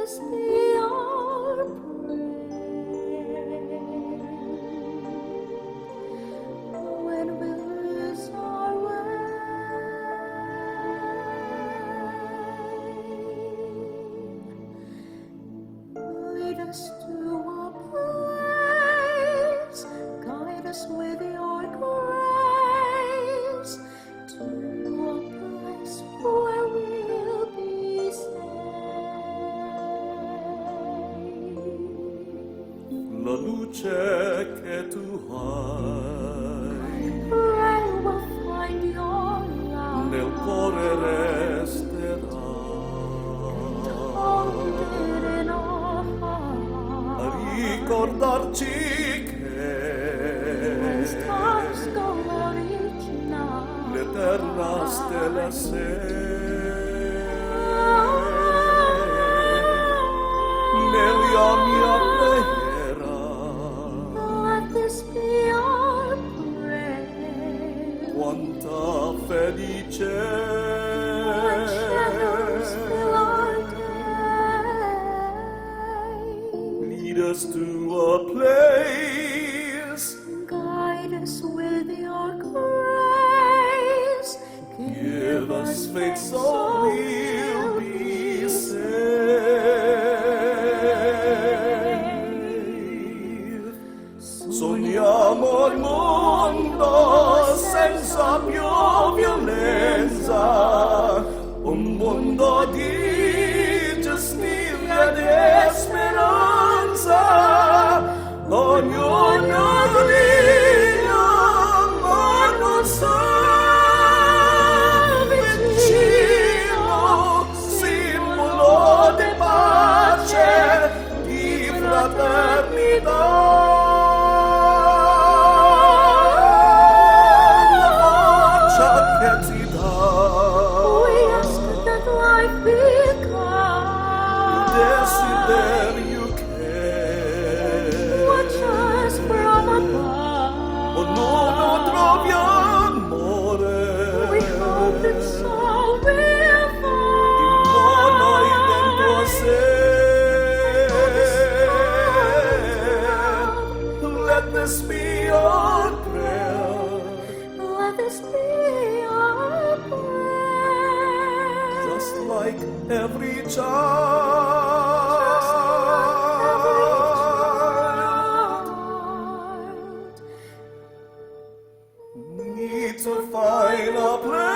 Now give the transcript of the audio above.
this be our prayer. When we lose our way, lead us to a place, guide us with your grace, to a place where we'll be saved. La luce che tu hai Pray we'll find your light, nel cuore resterà, hold it in our a heart. ricordarci When che stars go out each night, l'eterna stella sei. Negli anni a pregherà, let this be our prayer. quanta felice. When shadows fill our day, Lead us to a place, guide us with your grace. give us faith so we'll be saved. Sogniamo il mondo senza più violenza, un mondo di giustizia ed speranza. Ognuno di noi non sa vicino, simbolo di pace, di fraternità. La faccia che ti dà We ask that life be il kind. desiderio che Watch us from above. ognuno trovi amore. We hope that soul will Intorno ai dentro a sé. Let this be our prayer. let this be our prayer. Just like every child need to find a place.